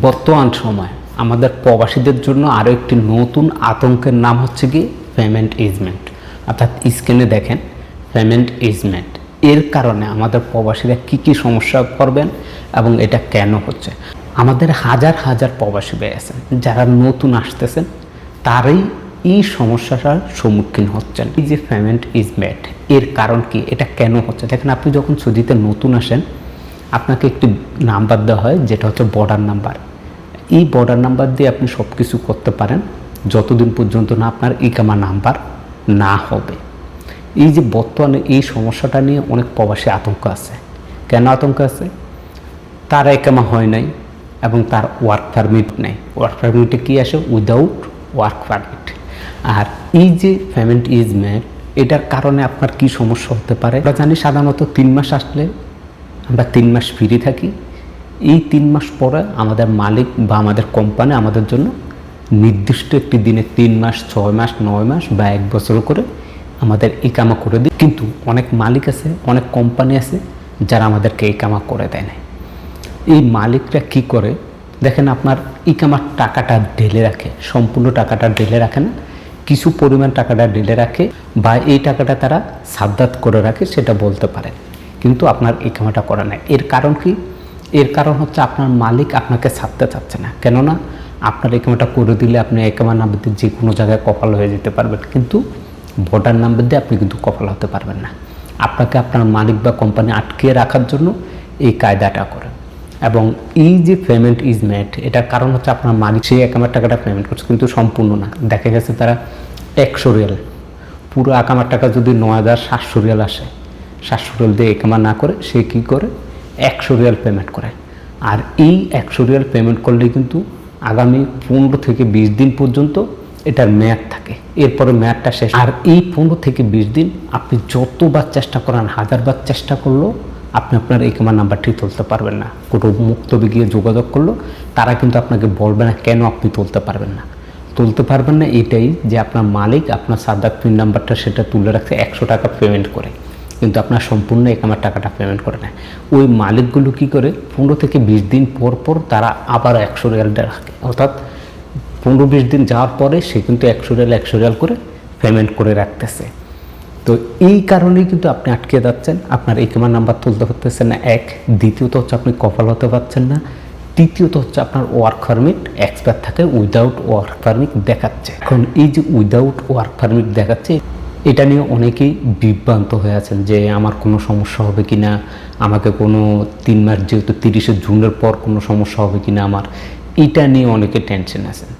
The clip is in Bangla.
বর্তমান সময় আমাদের প্রবাসীদের জন্য আরও একটি নতুন আতঙ্কের নাম হচ্ছে কি পেমেন্ট ইজমেন্ট, অর্থাৎ স্ক্রিনে দেখেন পেমেন্ট ইজমেন্ট। এর কারণে আমাদের প্রবাসীরা কি সমস্যা পড়বেন এবং এটা কেন হচ্ছে। আমাদের হাজার হাজার প্রবাসী ভাই আছেন যারা নতুন আসতেছেন, তারাই এই সমস্যাটার সম্মুখীন হচ্ছেন। এই যে পেমেন্ট ইজমেন্ট এর কারণ কি, এটা কেন হচ্ছে? দেখেন, আপনি যখন সৌদিতে নতুন আসেন আপনাকে একটি নাম্বার দেওয়া হয় যেটা হচ্ছে বর্ডার নাম্বার। এই বর্ডার নাম্বার দিয়ে আপনি সব কিছু করতে পারেন যতদিন পর্যন্ত না আপনার ইকামা নাম্বার না হবে। এই যে বর্তমানে এই সমস্যাটা নিয়ে অনেক প্রবাসী আতঙ্ক আছে। কেন আতঙ্ক আছে? তার ইকামা হয় নাই এবং তার ওয়ার্ক পারমিট নেই। ওয়ার্ক পারমিটে কী আসে? Without work permit. আর এই যে পেমেন্ট ইজমেন্ট, এটার কারণে আপনার কি সমস্যা হতে পারে? আমরা জানি সাধারণত 3 মাস আসলে আমরা 3 মাস ফ্রি থাকি। এই 3 মাস পরে আমাদের মালিক বা আমাদের কোম্পানি আমাদের জন্য নির্দিষ্ট একটি দিনে 3 মাস, 6 মাস, 9 মাস বা 1 বছর করে আমাদের ইকামা করে দিই। কিন্তু অনেক মালিক আছে, অনেক কোম্পানি আছে যারা আমাদেরকে ইকামা করে দেয় না। এই মালিকরা কি করে দেখেন, আপনার ইকামার টাকাটা ঢেলে রাখে, সম্পূর্ণ টাকাটা ঢেলে রাখে না, কিছু পরিমাণ টাকাটা ঢেলে রাখে বা এই টাকাটা তারা সাদ্দাত করে রাখে, সেটা বলতে পারে, কিন্তু আপনার ইকামাটা করে না। এর কারণ কি? এর কারণ হচ্ছে আপনার মালিক আপনাকে ছাড়তে চাচ্ছে না। কেননা আপনার ইকামাটা করে দিলে আপনি ইকামা নাম্বার দিয়ে যে কোনো জায়গায় কপাল হয়ে যেতে পারবেন, কিন্তু বর্ডার নাম্বার দিয়ে আপনি কিন্তু কপাল হতে পারবেন না। আপনাকে আপনার মালিক বা কোম্পানি আটকে রাখার জন্য এই কায়দাটা করে। এবং এই যে পেমেন্ট ইজমেন্ট, এটার কারণ হচ্ছে আপনার মালিক সেই একামার টাকাটা পেমেন্ট করছে কিন্তু সম্পূর্ণ না। দেখা গেছে তারা 100 রিয়াল, পুরো একামার টাকা যদি 9,700 রিয়াল আসে, 700 রিয়াল দিয়ে একামা না করে সে কী করে 100 রিয়াল পেমেন্ট করে। আর এই 100 রিয়াল পেমেন্ট করলেই কিন্তু আগামী 15 থেকে 20 দিন পর্যন্ত এটার মেয়াদ থাকে, এরপরে মেয়াদটা শেষ। আর এই 15 থেকে 20 দিন আপনি যতবার চেষ্টা করেন, 1000বার চেষ্টা করলেও আপনি আপনার ইকামা নাম্বারটি তুলতে পারবেন না। কোনো মুক্তবে গিয়ে যোগাযোগ করলো তারা কিন্তু আপনাকে বলবে না কেন আপনি তুলতে পারবেন না। তুলতে পারবেন না এটাই যে আপনার মালিক আপনার সাদ্দাত পিন নাম্বারটা সেটা তুলে রাখছে 100 টাকা পেমেন্ট করে, কিন্তু আপনার সম্পূর্ণ ইকামার টাকাটা পেমেন্ট করে না। ওই মালিকগুলো কি করে 15 থেকে 20 দিন পর পর তারা আবার 100 রিয়ালটা রাখে, অর্থাৎ 15-20 দিন যাওয়ার পরে সে কিন্তু 100 রিয়াল করে পেমেন্ট করে রাখতেছে। তো এই কারণেই কিন্তু আপনি আটকে যাচ্ছেন, আপনার ইকামা নাম্বার তুলতে পারতেছেন না। দ্বিতীয়ত হচ্ছে আপনি কপাল হতে পারছেন না। তৃতীয়ত হচ্ছে আপনার ওয়ার্ক পারমিট এক্সপায়ার থাকে, উইদাউট ওয়ার্ক পারমিট দেখাচ্ছে। এখন এই যে উইদাউট ওয়ার্ক পারমিট দেখাচ্ছে, এটা নিয়ে অনেকেই বিভ্রান্ত হয়ে আছেন যে আমার কোনো সমস্যা হবে কি না, আমাকে কোনো 3 মাস যেহেতু 30শে জুনের পর কোনো সমস্যা হবে কি না আমার, এটা নিয়ে অনেকে টেনশন আছেন।